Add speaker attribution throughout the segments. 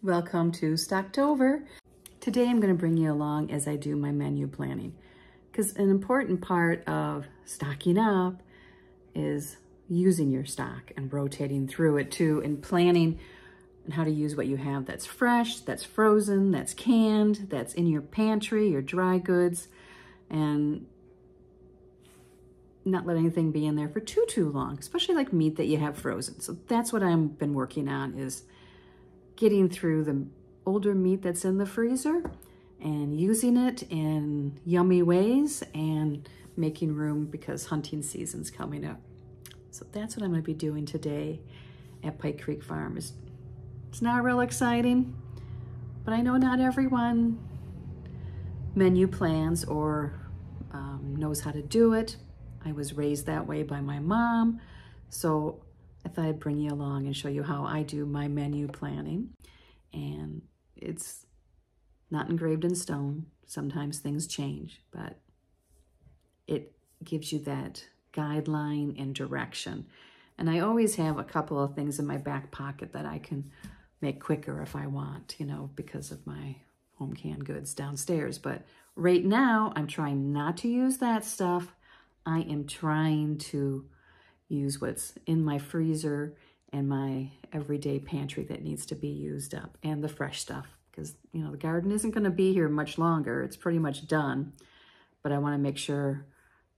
Speaker 1: Welcome to Stocktober. Today I'm going to bring you along as I do my menu planning, because an important part of stocking up is using your stock and rotating through it too, and planning and how to use what you have that's fresh, that's frozen, that's canned, that's in your pantry, your dry goods, and not let anything be in there for too long, especially like meat that you have frozen. So that's what I've been working on, is getting through the older meat that's in the freezer and using it in yummy ways and making room because hunting season's coming up. So that's what I'm going to be doing today at Pike Creek Farm. It's not real exciting, but I know not everyone menu plans or knows how to do it. I was raised that way by my mom, so I thought I'd bring you along and show you how I do my menu planning. And it's not engraved in stone. Sometimes things change, but it gives you that guideline and direction. And I always have a couple of things in my back pocket that I can make quicker if I want, you know, because of my home canned goods downstairs. But right now, I'm trying not to use that stuff. I am trying to use what's in my freezer and my everyday pantry that needs to be used up, and the fresh stuff, because, you know, the garden isn't going to be here much longer. It's pretty much done, but I want to make sure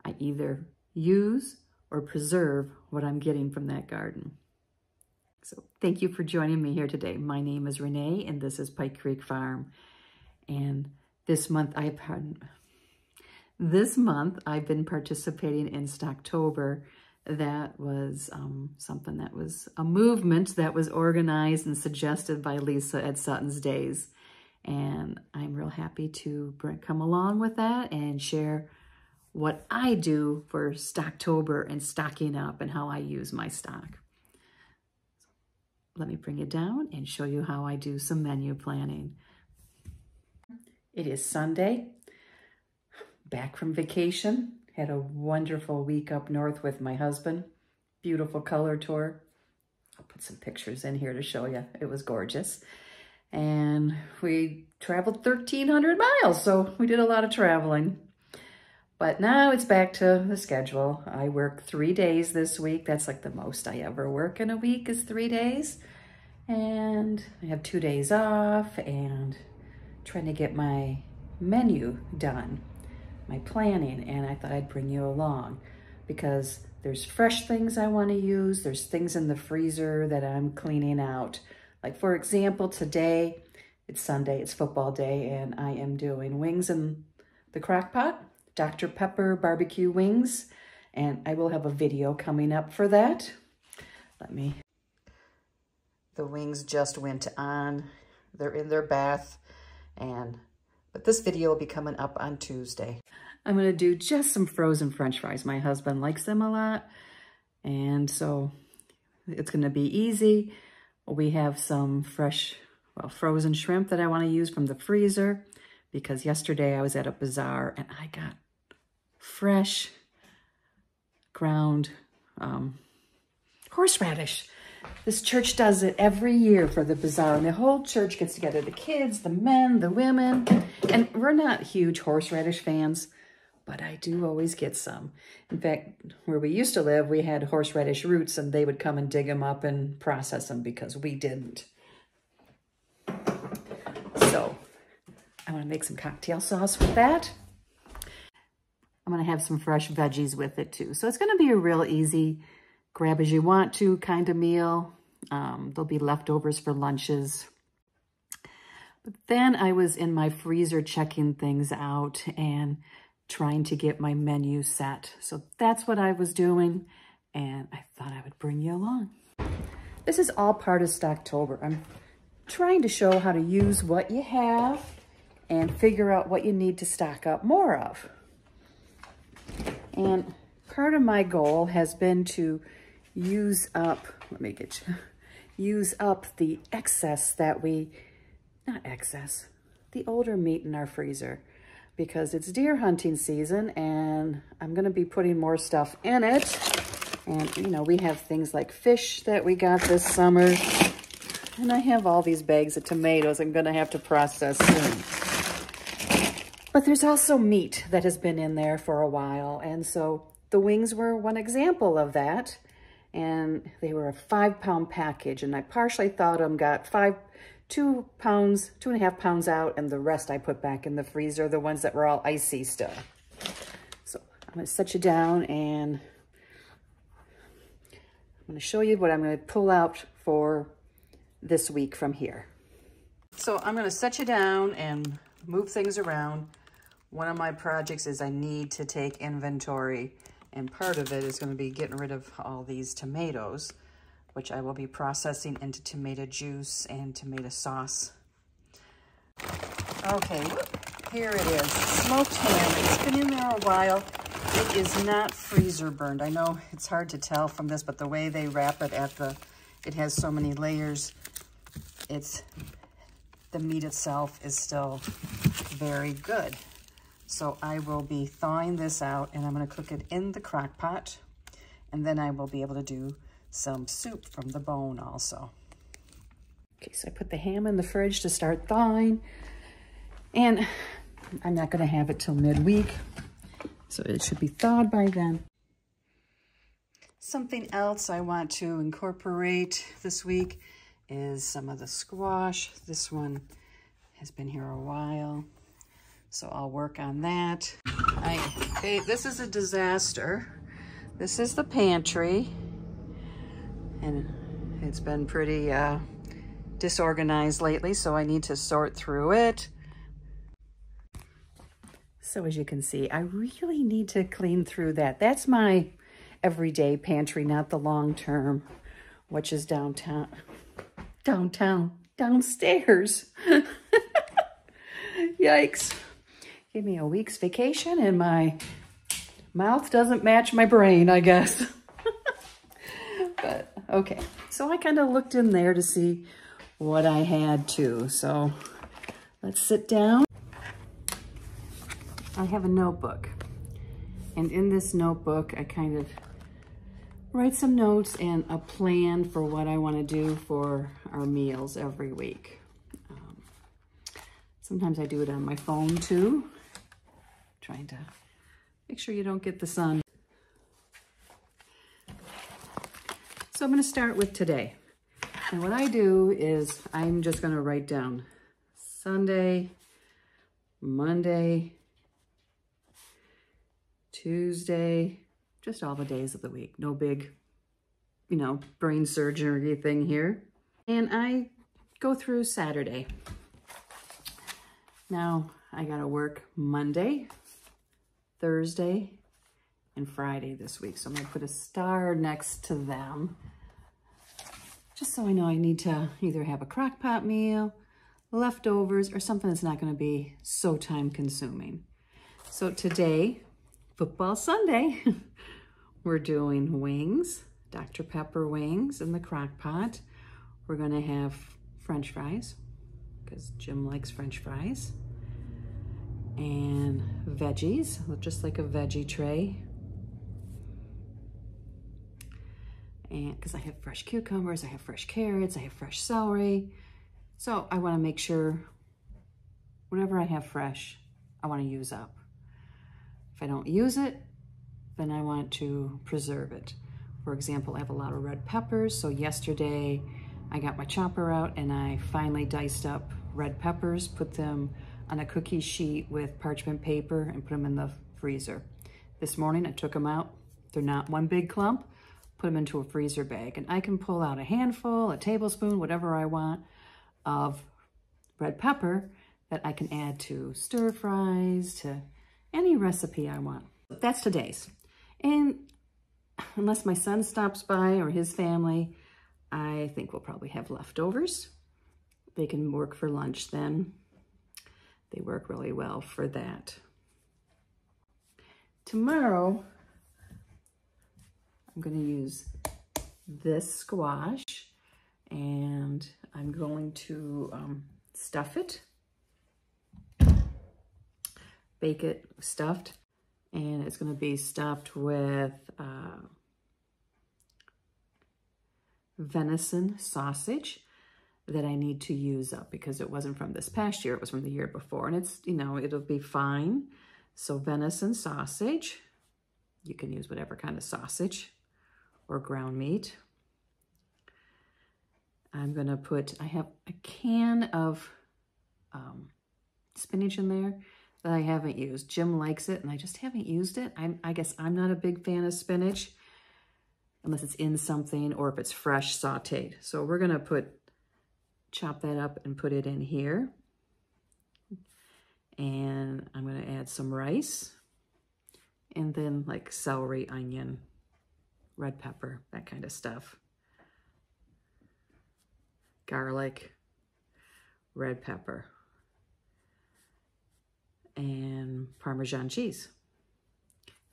Speaker 1: I either use or preserve what I'm getting from that garden. So thank you for joining me here today. My name is Renee, and this is Pike Creek Farm. And this month I've been participating in Stocktober. That was something that was a movement that was organized and suggested by Lisa at Sutton's Days. And I'm real happy to come along with that and share what I do for Stocktober and stocking up and how I use my stock. Let me bring it down and show you how I do some menu planning. It is Sunday, back from vacation. Had a wonderful week up north with my husband. Beautiful color tour. I'll put some pictures in here to show you. It was gorgeous. And we traveled 1,300 miles, so we did a lot of traveling. But now it's back to the schedule. I work 3 days this week. That's like the most I ever work in a week is 3 days. And I have 2 days off and trying to get my menu done, my planning, and I thought I'd bring you along because there's fresh things I want to use. There's things in the freezer that I'm cleaning out. Like, for example, today, it's Sunday, it's football day, and I am doing wings in the crock pot, Dr. Pepper barbecue wings, and I will have a video coming up for that. The wings just went on. They're in their bath, but this video will be coming up on Tuesday. I'm gonna do just some frozen French fries. My husband likes them a lot, and so it's gonna be easy. We have some fresh, frozen shrimp that I wanna use from the freezer, because yesterday I was at a bazaar and I got fresh ground horseradish. This church does it every year for the bazaar, and the whole church gets together, the kids, the men, the women, and we're not huge horseradish fans, but I do always get some. In fact, where we used to live, we had horseradish roots, and they would come and dig them up and process them because we didn't. So I want to make some cocktail sauce with that. I'm going to have some fresh veggies with it too. So it's going to be a real easy grab as you want to kind of meal. There'll be leftovers for lunches. But then I was in my freezer checking things out and trying to get my menu set. So that's what I was doing, and I thought I would bring you along. This is all part of Stocktober. I'm trying to show how to use what you have and figure out what you need to stock up more of. And part of my goal has been to use up the excess that the older meat in our freezer, because it's deer hunting season and I'm going to be putting more stuff in it. And, you know, we have things like fish that we got this summer. And I have all these bags of tomatoes I'm gonna have to process soon. But there's also meat that has been in there for a while. And so the wings were one example of that. And they were a 5-pound package. And I partially thawed them, got 2.5 pounds out, and the rest I put back in the freezer, the ones that were all icy still. So I'm gonna set you down and I'm gonna show you what I'm gonna pull out for this week from here. So I'm gonna set you down and move things around. One of my projects is I need to take inventory, and part of it is gonna be getting rid of all these tomatoes, which I will be processing into tomato juice and tomato sauce. Okay, here it is, smoked ham. It's been in there a while. It is not freezer burned. I know it's hard to tell from this, but the way they wrap it it has so many layers. The meat itself is still very good. So I will be thawing this out, and I'm gonna cook it in the crock pot, and then I will be able to do some soup from the bone also. Okay, so I put the ham in the fridge to start thawing, and I'm not gonna have it till midweek, so it should be thawed by then. Something else I want to incorporate this week is some of the squash. This one has been here a while, so I'll work on that. Okay, this is a disaster. This is the pantry, and it's been pretty disorganized lately, so I need to sort through it. So as you can see, I really need to clean through that. That's my everyday pantry, not the long term, which is downstairs. Yikes. Give me a week's vacation and my mouth doesn't match my brain, I guess. But okay, so I kind of looked in there to see what I had to. So let's sit down. I have a notebook, and in this notebook, I kind of write some notes and a plan for what I want to do for our meals every week. Sometimes I do it on my phone too, trying to make sure you don't get the sun. So I'm going to start with today. And what I do is I'm just going to write down Sunday, Monday, Tuesday, just all the days of the week. No big, brain surgery thing here. And I go through Saturday. Now I got to work Monday, Thursday, and Friday this week. So I'm going to put a star next to them, just so I know I need to either have a crock pot meal, leftovers, or something that's not going to be so time consuming. So today, football Sunday, we're doing wings, Dr. Pepper wings in the crock pot. We're going to have French fries, because Jim likes French fries, and veggies, just like a veggie tray. And because I have fresh cucumbers, I have fresh carrots, I have fresh celery. So I want to make sure whatever I have fresh, I want to use up. If I don't use it, then I want to preserve it. For example, I have a lot of red peppers. So yesterday I got my chopper out and I finally diced up red peppers, put them on a cookie sheet with parchment paper and put them in the freezer. This morning I took them out. They're not one big clump. Put them into a freezer bag, and I can pull out a handful, a tablespoon, whatever I want of red pepper that I can add to stir fries, to any recipe I want. That's today's. And unless my son stops by or his family, I think we'll probably have leftovers. They can work for lunch then. They work really well for that. Tomorrow, I'm going to use this squash, and I'm going to stuff it, bake it stuffed, and it's going to be stuffed with venison sausage. that I need to use up because it wasn't from this past year, it was from the year before. And it's, you know, it'll be fine. So venison sausage, you can use whatever kind of sausage or ground meat. I'm gonna put, I have a can of spinach in there that I haven't used. Jim likes it and I just haven't used it. I guess I'm not a big fan of spinach unless it's in something or if it's fresh sauteed. So we're gonna chop that up and put it in here. And I'm gonna add some rice and then like celery, onion, red pepper, that kind of stuff. Garlic, red pepper, and Parmesan cheese.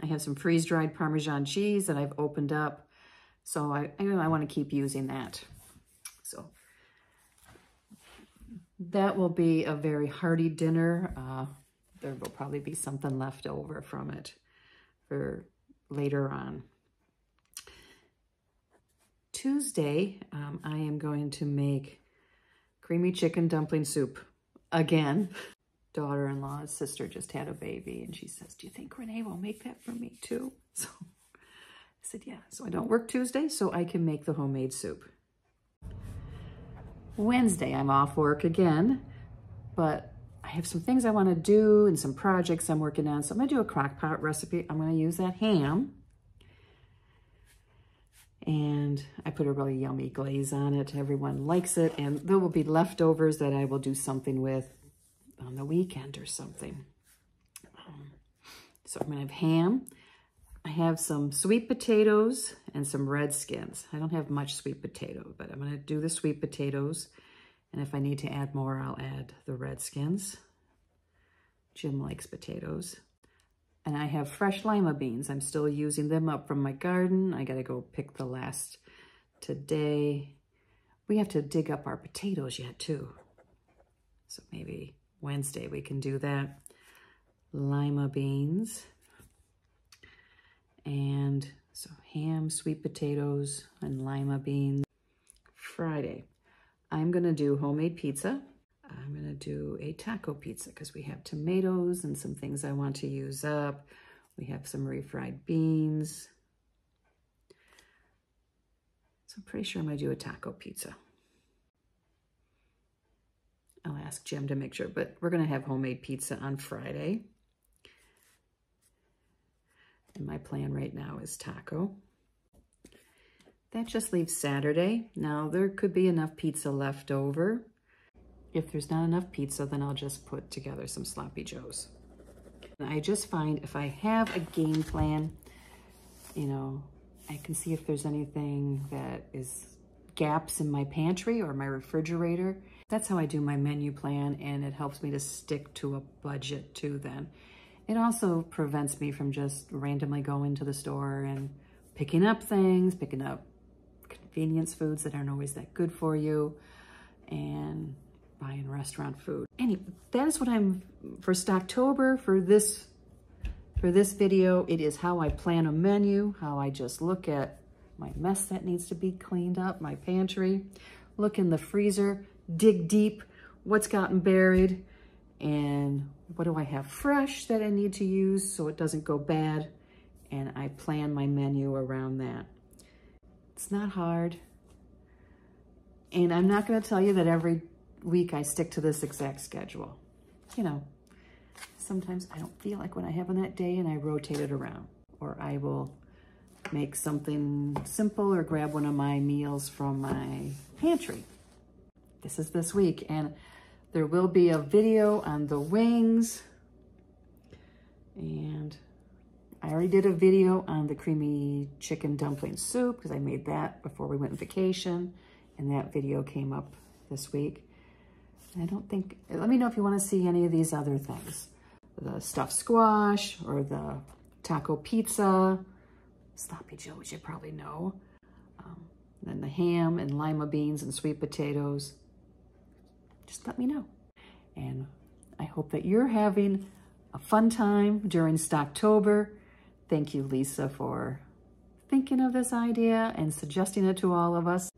Speaker 1: I have some freeze-dried Parmesan cheese that I've opened up, so I want to keep using that. So that will be a very hearty dinner. There will probably be something left over from it for later on. Tuesday, I am going to make creamy chicken dumpling soup again. Daughter-in-law's sister just had a baby and she says, do you think Renee will make that for me too? So I said, yeah. So I don't work Tuesday, so I can make the homemade soup. Wednesday, I'm off work again, but I have some things I want to do and some projects I'm working on. So I'm going to do a crock pot recipe. I'm going to use that ham. And I put a really yummy glaze on it. Everyone likes it. And there will be leftovers that I will do something with on the weekend or something. So I'm going to have ham. I have some sweet potatoes and some red skins. I don't have much sweet potato, but I'm going to do the sweet potatoes. And if I need to add more, I'll add the red skins. Jim likes potatoes. And I have fresh lima beans. I'm still using them up from my garden. I got to go pick the last today. We have to dig up our potatoes yet too. So maybe Wednesday we can do that. Lima beans. And so ham, sweet potatoes, and lima beans. Friday, I'm going to do homemade pizza. I'm going to do a taco pizza because we have tomatoes and some things I want to use up. We have some refried beans. So I'm pretty sure I'm going to do a taco pizza. I'll ask Jim to make sure, but we're going to have homemade pizza on Friday. And my plan right now is taco. That just leaves Saturday. Now, there could be enough pizza left over. If there's not enough pizza, then I'll just put together some sloppy joes. I just find if I have a game plan, you know, I can see if there's anything that is gaps in my pantry or my refrigerator. That's how I do my menu plan, and it helps me to stick to a budget too then. It also prevents me from just randomly going to the store and picking up things, picking up convenience foods that aren't always that good for you, and buying restaurant food. Anyway, that is what I'm, for Stocktober, for this video, it is how I plan a menu, how I just look at my mess that needs to be cleaned up, my pantry, look in the freezer, dig deep, what's gotten buried, and what do I have fresh that I need to use so it doesn't go bad, and I plan my menu around that. It's not hard, and I'm not going to tell you that every week I stick to this exact schedule. You know, sometimes I don't feel like what I have on that day and I rotate it around, or I will make something simple or grab one of my meals from my pantry. This is this week, and there will be a video on the wings, and I already did a video on the creamy chicken dumpling soup because I made that before we went on vacation, and that video came up this week. I don't think, let me know if you want to see any of these other things. The stuffed squash or the taco pizza, sloppy joe, which you probably know. Then the ham and lima beans and sweet potatoes. Just let me know. And I hope that you're having a fun time during Stocktober. Thank you, Lisa, for thinking of this idea and suggesting it to all of us.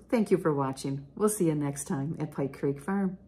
Speaker 1: thank you for watching. We'll see you next time at Pike Creek Farm.